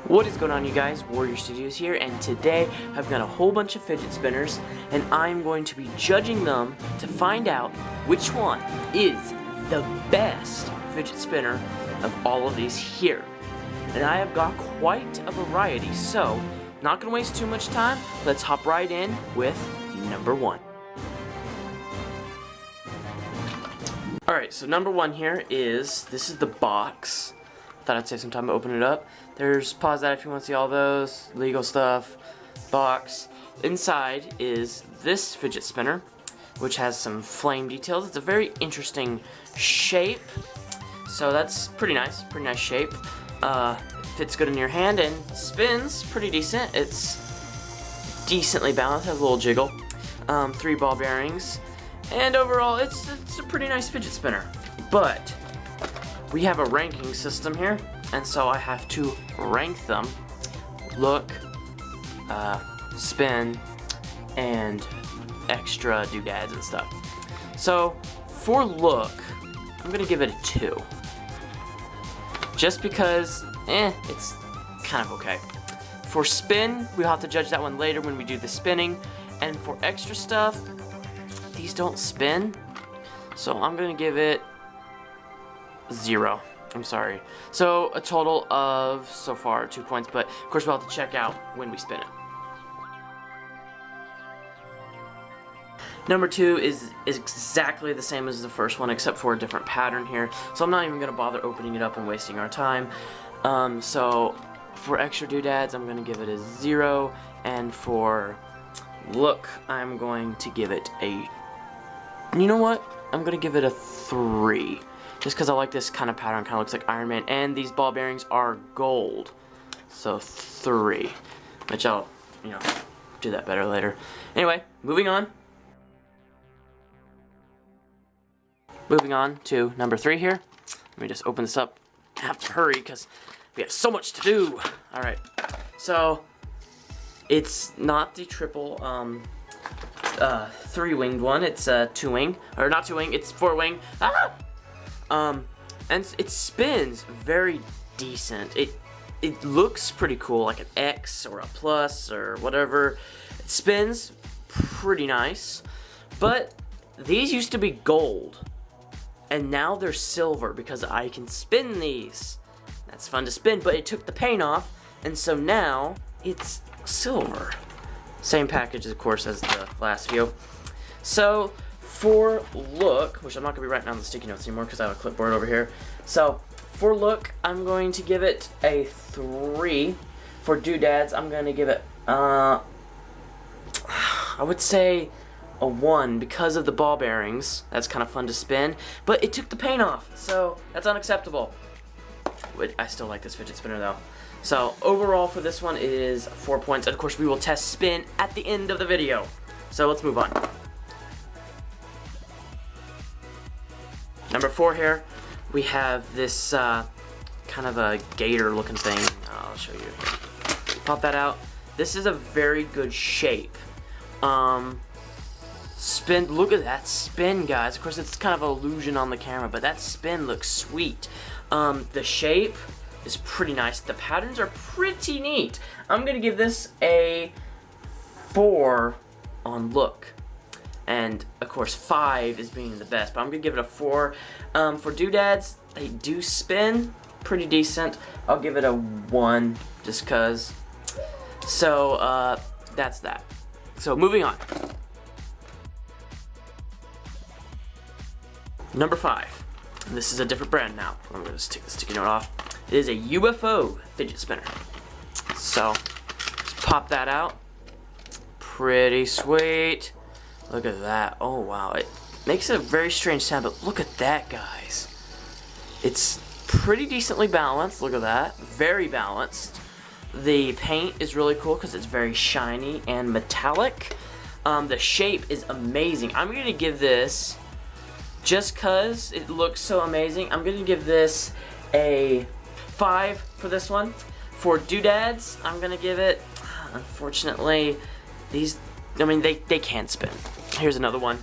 What is going on, you guys? Warrior Studios here, and today I've got a whole bunch of fidget spinners, and I'm going to be judging them to find out which one is the best fidget spinner of all of these here. And I have got quite a variety, so not going to waste too much time. Let's hop right in with number one. Alright, so number one here this is the box. Thought I'd save some time to open it up. There's, pause that if you want to see all those, legal stuff, box. Inside is this fidget spinner, which has some flame details. It's a very interesting shape, so that's pretty nice shape. Fits good in your hand and spins pretty decent. It's decently balanced, has a little jiggle. 3 ball bearings, and overall it's a pretty nice fidget spinner. But we have a ranking system here, and so I have to rank them. Look, spin, and extra doodads and stuff. So for look, I'm gonna give it a 2. Just because, it's kind of okay. For spin, we'll have to judge that one later when we do the spinning. And for extra stuff, these don't spin, so I'm gonna give it 0. I'm sorry. So a total of, so far, 2 points, but of course we'll have to check out when we spin it. Number 2 is exactly the same as the first one, except for a different pattern here. So I'm not even going to bother opening it up and wasting our time. So for extra doodads, I'm going to give it a 0. And for look, I'm going to give it a, you know what? I'm going to give it a 3. Just because I like this kind of pattern, kind of looks like Iron Man. And these ball bearings are gold. So 3. Which I'll, do that better later. Anyway, moving on. Moving on to number 3 here. Let me just open this up. I have to hurry because we have so much to do. Alright, so it's not the triple 3-winged one. It's a 2-wing, or not 2-wing. It's 4-wing. And it spins very decent. It looks pretty cool, like an X or a plus or whatever. It spins pretty nice, but these used to be gold. And now they're silver because I can spin these. That's fun to spin, but it took the paint off, and so now it's silver. Same package, of course, as the last few. So for look, which I'm not going to be writing down the sticky notes anymore because I have a clipboard over here. So for look, I'm going to give it a 3. For doodads, I'm going to give it, I would say, a 1 because of the ball bearings. That's kind of fun to spin, but it took the paint off, so that's unacceptable. I still like this fidget spinner though. So overall for this one, it is 4 points, and of course we will test spin at the end of the video. So let's move on. Number 4 here, we have this kind of a gator looking thing. I'll show you here. Pop that out. This is a very good shape. Spin, look at that spin, guys. Of course, it's kind of an illusion on the camera, but that spin looks sweet. The shape is pretty nice. The patterns are pretty neat. I'm going to give this a 4 on look. And, of course, 5 is being the best, but I'm going to give it a 4. For doodads, they do spin pretty decent. I'll give it a 1 just because. So, that's that. So, moving on. Number 5. This is a different brand now. I'm going to take the sticky note off. It is a UFO fidget spinner. So, let's pop that out. Pretty sweet. Look at that. Oh, wow. It makes a very strange sound, but look at that, guys. It's pretty decently balanced. Look at that. Very balanced. The paint is really cool because it's very shiny and metallic. The shape is amazing. I'm going to give this, just because it looks so amazing, I'm going to give this a 5 for this one. For doodads, I'm going to give it, unfortunately, these, they can spin. Here's another one.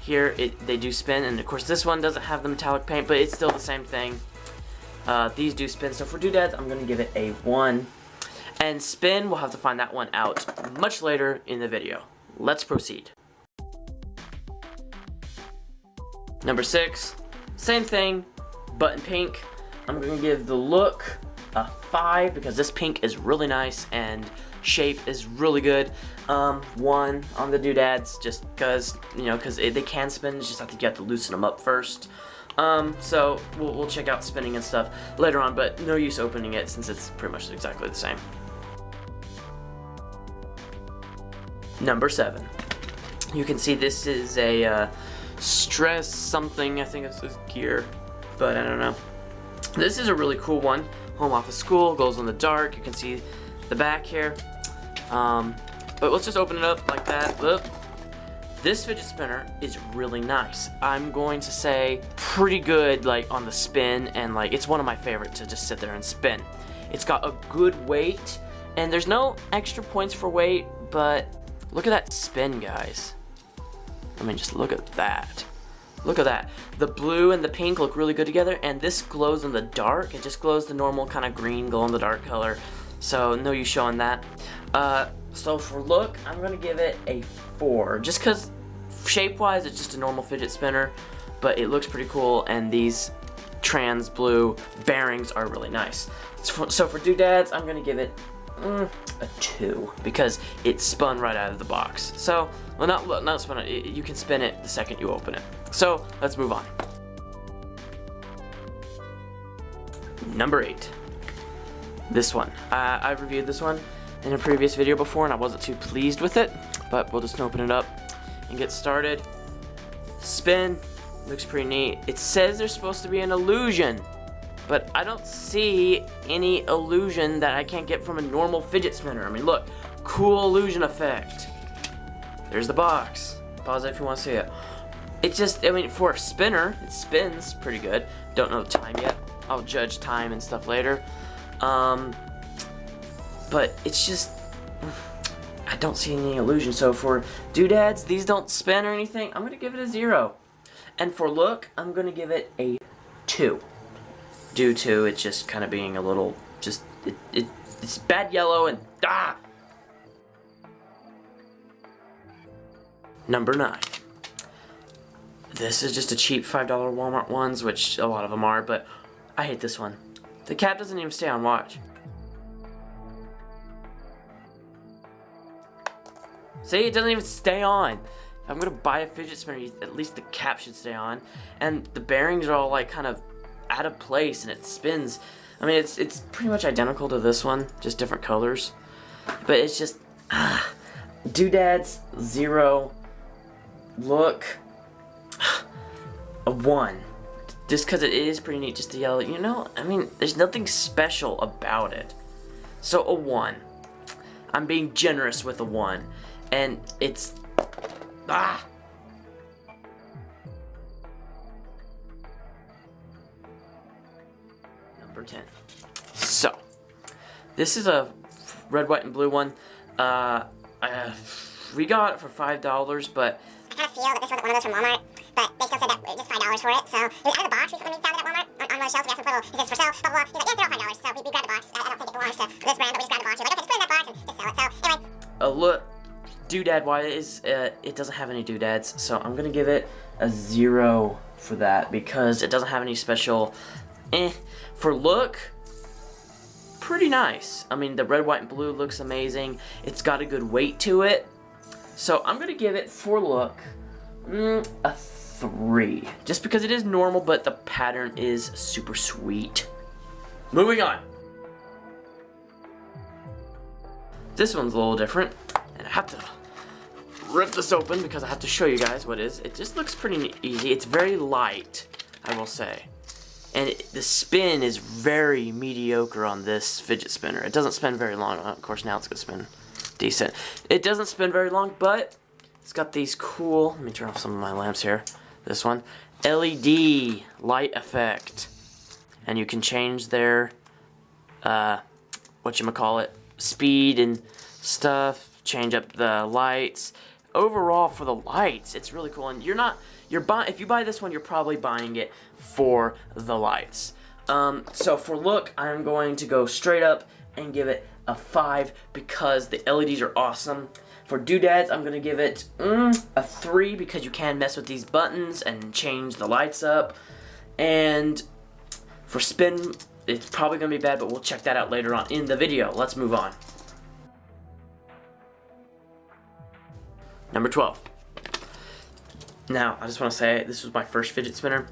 Here, they do spin, and of course this one doesn't have the metallic paint, but it's still the same thing. These do spin, so for doodads, I'm gonna give it a 1. And spin, we'll have to find that one out much later in the video. Let's proceed. Number 6, same thing, but in pink. I'm gonna give the look a 5 because this pink is really nice and shape is really good. 1 on the doodads, just because, you know, because they can spin. It's just I think you have to loosen them up first. So we'll check out spinning and stuff later on, but no use opening it since it's pretty much exactly the same. Number 7. You can see this is a stress something. I think it's gear, but I don't know. This is a really cool one. Home office school, goes in the dark. You can see the back here. But let's just open it up like that. Look. This fidget spinner is really nice. I'm going to say pretty good like on the spin, and like it's one of my favorites to just sit there and spin. It's got a good weight, and there's no extra points for weight, but look at that spin, guys. I mean, just look at that. Look at that. The blue and the pink look really good together, and this glows in the dark. It just glows the normal kind of green glow in the dark color. So no use showing that. So for look, I'm gonna give it a 4, just because shape-wise it's just a normal fidget spinner, but it looks pretty cool, and these trans blue bearings are really nice. So for doodads, I'm gonna give it a 2 because it spun right out of the box. So, well, not spun it. You can spin it the second you open it. So let's move on. Number 8. This one. I reviewed this one in a previous video before, and I wasn't too pleased with it, but we'll just open it up and get started. Spin. Looks pretty neat. It says there's supposed to be an illusion, but I don't see any illusion that I can't get from a normal fidget spinner. I mean, look, cool illusion effect. There's the box. Pause it if you want to see it. It just, I mean, for a spinner, it spins pretty good. Don't know the time yet. I'll judge time and stuff later. But it's just, I don't see any illusion. So for doodads, these don't spin or anything. I'm gonna give it a 0. And for look, I'm gonna give it a 2. Due to it just kind of being a little, just, it's bad yellow and, Number 9. This is just a cheap $5 Walmart ones, which a lot of them are, but I hate this one. The cap doesn't even stay on watch. See, it doesn't even stay on. If I'm gonna buy a fidget spinner, at least the cap should stay on. And the bearings are all like kind of out of place, and it spins. I mean, it's pretty much identical to this one, just different colors. But it's just, doodads, 0. Look, a 1. Just because it is pretty neat just to yell, you know, I mean, there's nothing special about it. So a 1. I'm being generous with a 1. And it's, Number 10. So, this is a red, white, and blue one. We got it for $5, but I kind of feel that this wasn't one of those from Walmart, but they still said that it was just $5 for it. So it was out of the box when we found it at Walmart on one of the shelves. We asked him for a little, he says for sale, blah blah blah. He's like, yeah, they're all $5. So we grabbed the box. I don't think it belongs to this brand, but we just grabbed the box. We're like, okay, just put it in that box and just sell it. So anyway. Look, doodad wise, it doesn't have any doodads, so I'm gonna give it a 0 for that because it doesn't have any special. For look, pretty nice. I mean, the red, white, and blue looks amazing. It's got a good weight to it. So I'm gonna give it, for look, a 3. Just because it is normal, but the pattern is super sweet. Moving on. This one's a little different, and I have to rip this open because I have to show you guys what it is. It just looks pretty easy. It's very light, I will say. And the spin is very mediocre on this fidget spinner. It doesn't spin very long. Of course, now it's gonna spin decent. It doesn't spin very long, but it's got these cool, let me turn off some of my lamps here. This one, LED light effect. And you can change their, whatchamacallit, speed and stuff, change up the lights. Overall, for the lights, it's really cool. And if you buy this one, you're probably buying it for the lights. So for look, I'm going to go straight up and give it a 5 because the LEDs are awesome. For doodads, I'm going to give it a 3 because you can mess with these buttons and change the lights up. And for spin, it's probably going to be bad, but we'll check that out later on in the video. Let's move on. Number 12. Now, I just want to say, this was my first fidget spinner.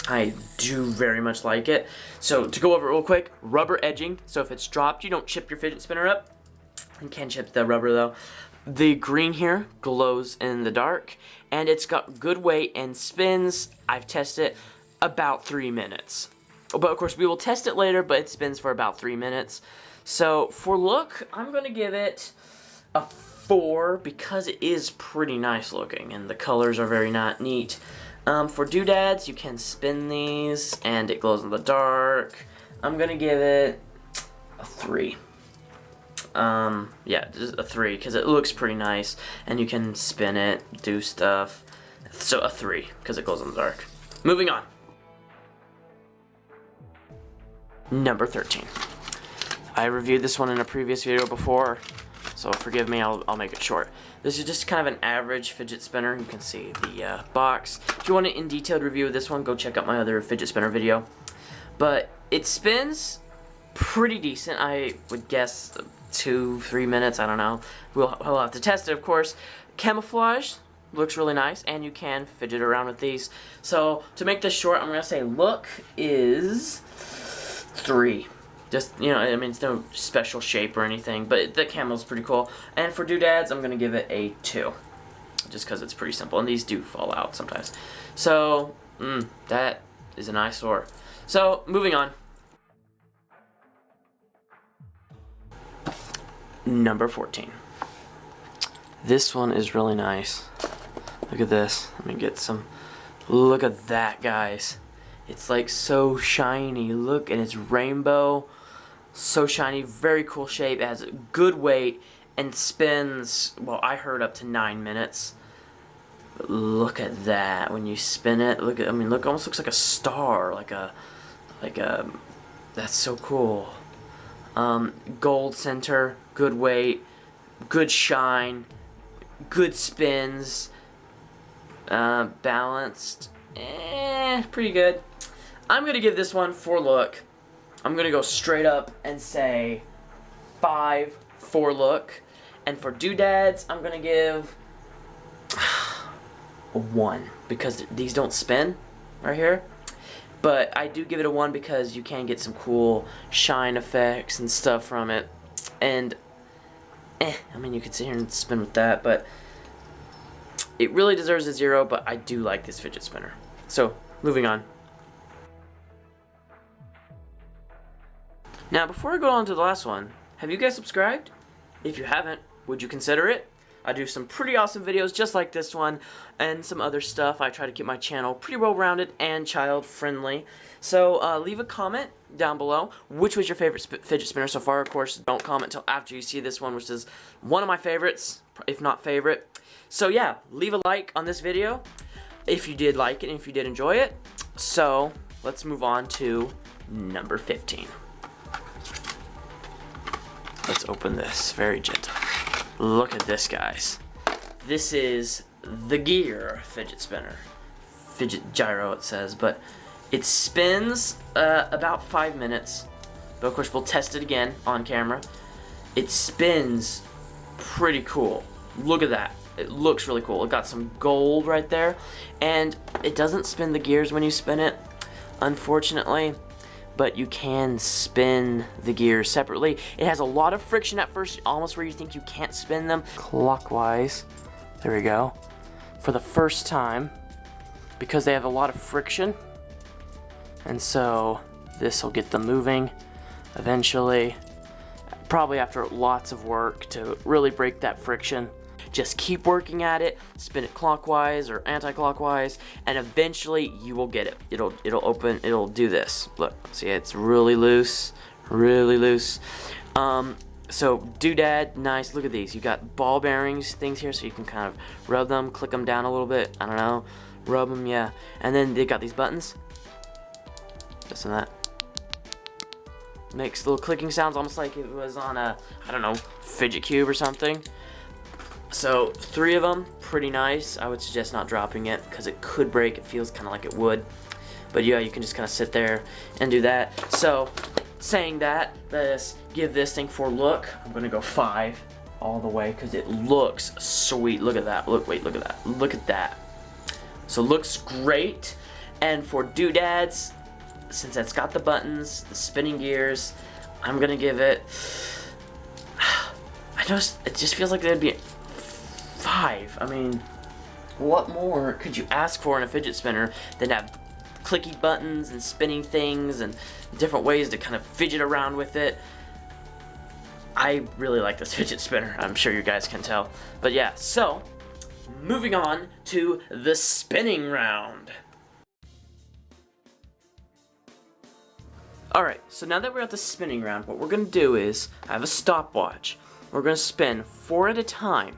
I do very much like it. So, to go over it real quick, rubber edging. So, if it's dropped, you don't chip your fidget spinner up. You can chip the rubber, though. The green here glows in the dark, and it's got good weight and spins. I've tested it about 3 minutes. But, of course, we will test it later, but it spins for about 3 minutes. So, for look, I'm going to give it a 4 because it is pretty nice looking, and the colors are very neat. For doodads, you can spin these, and it glows in the dark. I'm gonna give it a 3. Yeah, just a 3, because it looks pretty nice, and you can spin it, do stuff. So a 3, because it glows in the dark. Moving on. Number 13. I reviewed this one in a previous video before, so forgive me, I'll make it short. This is just kind of an average fidget spinner. You can see the box. If you want an in-detailed review of this one, go check out my other fidget spinner video. But it spins pretty decent. I would guess 2-3 minutes, I don't know. We'll have to test it, of course. Camouflage looks really nice, and you can fidget around with these. So to make this short, I'm going to say look is 3. Just, you know, I mean, it's no special shape or anything, but the camel's pretty cool. And for doodads, I'm going to give it a 2. Just because it's pretty simple, and these do fall out sometimes. So, that is an eyesore. So, moving on. Number 14. This one is really nice. Look at this. Let me get some. Look at that, guys. It's like so shiny. Look, and it's rainbow. So shiny, very cool shape. It has a good weight and spins, well, I heard up to 9 minutes. But look at that when you spin it. Look at, I mean, look, almost looks like a star, like a, that's so cool. Gold center, good weight, good shine, good spins, balanced, pretty good. I'm gonna give this one for look. I'm gonna go straight up and say 5 for look, and for doodads, I'm gonna give a 1 because these don't spin right here. But I do give it a 1 because you can get some cool shine effects and stuff from it. And I mean, you could sit here and spin with that, but it really deserves a 0. But I do like this fidget spinner. So moving on. Now, before I go on to the last one, have you guys subscribed? If you haven't, would you consider it? I do some pretty awesome videos just like this one and some other stuff. I try to keep my channel pretty well-rounded and child-friendly. So leave a comment down below. Which was your favorite fidget spinner so far? Of course, don't comment until after you see this one, which is one of my favorites, if not favorite. So yeah, leave a like on this video if you did like it and if you did enjoy it. So let's move on to number 15. Let's open this very gentle. Look at this, guys. This is the Gear fidget spinner. Fidget gyro, it says, but it spins about 5 minutes. But of course, we'll test it again on camera. It spins pretty cool. Look at that. It looks really cool. It got some gold right there, and it doesn't spin the gears when you spin it, unfortunately. But you can spin the gears separately. It has a lot of friction at first, almost where you think you can't spin them clockwise. There we go. For the first time, because they have a lot of friction. And so this will get them moving eventually. Probably after lots of work to really break that friction. Just keep working at it, spin it clockwise or anti-clockwise, and eventually you will get it. It'll open, it'll do this. Look, see, it's really loose, really loose. So doodad, nice, look at these. You got ball bearings, things here, so you can kind of rub them, click them down a little bit, I don't know, rub them, yeah. And then they got these buttons, this and that. Makes little clicking sounds, almost like it was on a, I don't know, fidget cube or something. So 3 of them, pretty nice. I would suggest not dropping it because it could break. It feels kind of like it would. But yeah, you can just kind of sit there and do that. So saying that, let's give this thing 4 look. I'm gonna go 5 all the way because it looks sweet. Look at that. Look at that. Look at that. So looks great. And for doodads, since it's got the buttons, the spinning gears, I'm gonna give it. It just feels like it'd be 5. I mean, what more could you ask for in a fidget spinner than to have clicky buttons and spinning things and different ways to kind of fidget around with it? I really like this fidget spinner. I'm sure you guys can tell. But yeah, so moving on to the spinning round. Alright, so now that we're at the spinning round, what we're going to do is, I have a stopwatch. We're going to spin 4 at a time.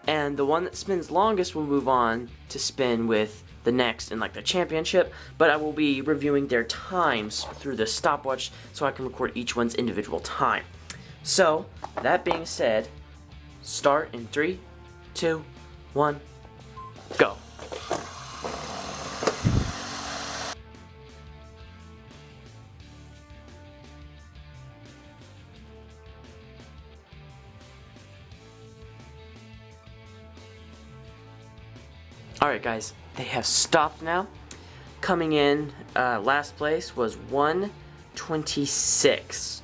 And the one that spins longest will move on to spin with the next in like the championship. But I will be reviewing their times through the stopwatch so I can record each one's individual time. So, that being said, start in 3, 2, 1, go. Alright guys, they have stopped now. Coming in, last place was 126.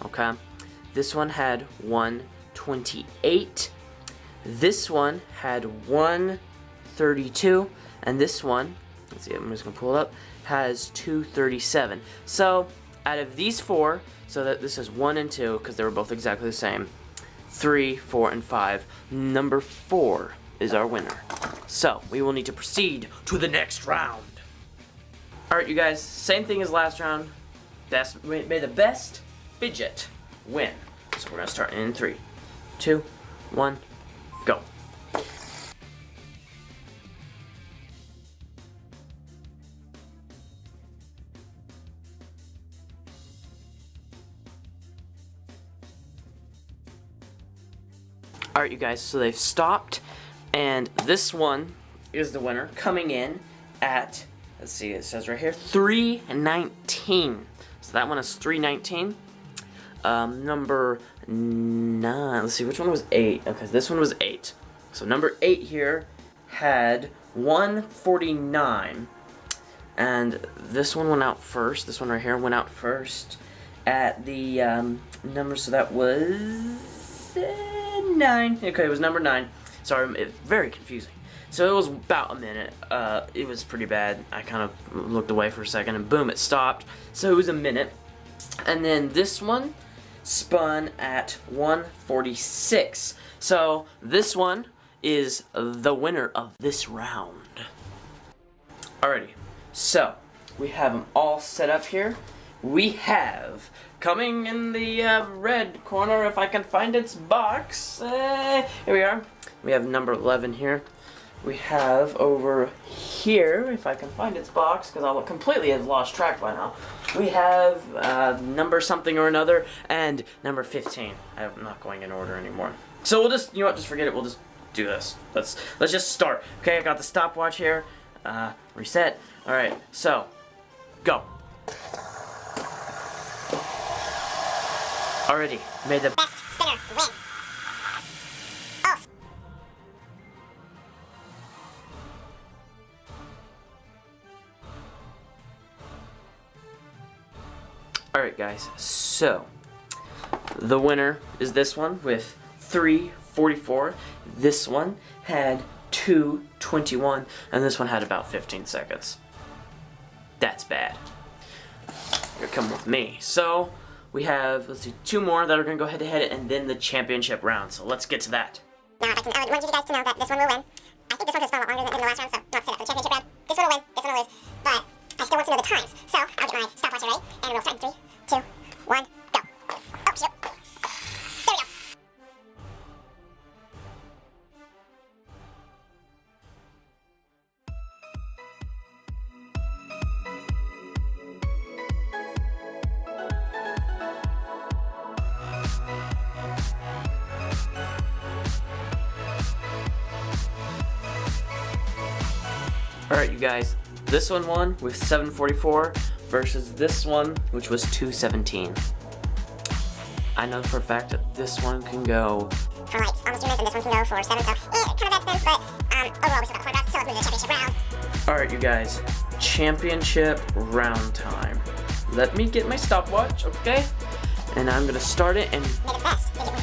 Okay, this one had 128. This one had 132, and this one, let's see, I'm just gonna pull it up, has 237. So out of these 4, so that this is 1 and 2 because they were both exactly the same. 3, 4, and 5. Number 4 is our winner. So we will need to proceed to the next round. Alright you guys, same thing as last round. May the best fidget win. So we're gonna start in 3, 2, 1, go. Alright you guys, so they've stopped. And this one is the winner, coming in at, let's see, it says right here, 319. So that one is 319. Number 9, let's see, which one was 8? Okay, this one was 8. So number 8 here had 149. And this one went out first. This one right here went out first at the number, so that was 9. Okay, it was number 9. Sorry, it's very confusing. So it was about a minute. It was pretty bad. I kind of looked away for a second and boom, it stopped. So it was a minute. And then this one spun at 146. So this one is the winner of this round. Alrighty, so we have them all set up here. We have, coming in the red corner, if I can find its box, here we are. We have number 11 here. We have over here, if I can find its box, because I completely have lost track by now. We have number something or another, and number 15. I'm not going in order anymore. So we'll just, you know what, just forget it. We'll just do this. Let's just start. Okay, I got the stopwatch here. Reset. All right, so go. Already made the Best spinner win. Oh. Alright guys, so the winner is this one with 344. This one had 221, and this one had about 15 seconds. That's bad. You're coming with me. So we have, let's see, 2 more that are going to go head to head, and then the championship round. So let's get to that. Now, I want you guys to know that this one will win. I think this one has spun a lot longer than the last round, so not set up for the championship round. This one will win, this one will lose, but I still want to know the times. So I'll get my stopwatch ready, and we'll start in 3, 2, 1, go. Oh, shoot. There we go. Alright, you guys, this one won with 744 versus this one, which was 217. I know for a fact that this one can go for like almost 2 minutes, and this one can go for 7, so kind of bad spins, but overall we still got 4 drops, so let's move to the championship round. Alright, you guys, championship round time. Let me get my stopwatch, okay? And I'm gonna start it and May the best fidget win.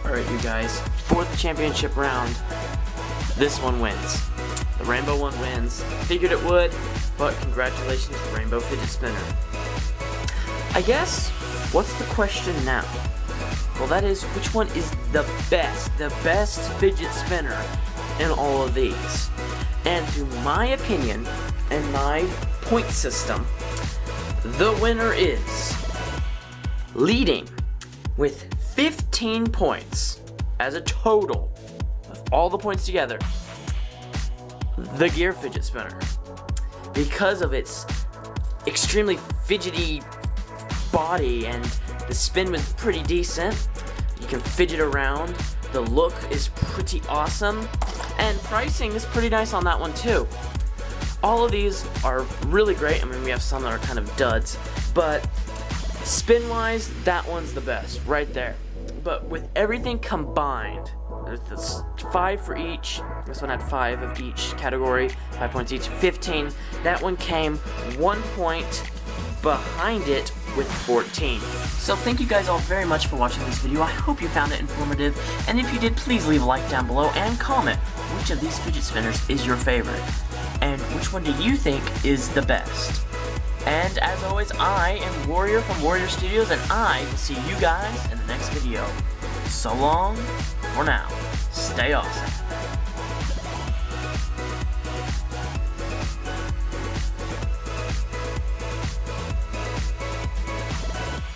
Alright, you guys, for the championship round, this one wins. The rainbow one wins. Figured it would, but congratulations, Rainbow Fidget Spinner. I guess, what's the question now? Well, that is, which one is the best fidget spinner in all of these? And through my opinion and my point system, the winner is leading with 15 points as a total of all the points together, the Gear Fidget Spinner, because of its extremely fidgety body, and the spin was pretty decent. You can fidget around, the look is pretty awesome, and pricing is pretty nice on that one too. All of these are really great. I mean, we have some that are kind of duds, but spin wise, that one's the best right there. But with everything combined, there's 5 for each. This one had 5 of each category, 5 points each, 15. That one came 1 point behind it with 14. So thank you guys all very much for watching this video. I hope you found it informative, and if you did, please leave a like down below and comment which of these fidget spinners is your favorite, and which one do you think is the best. And as always, I am Warrior from Warrior Studios, and I will see you guys in the next video. So long for now. Stay awesome.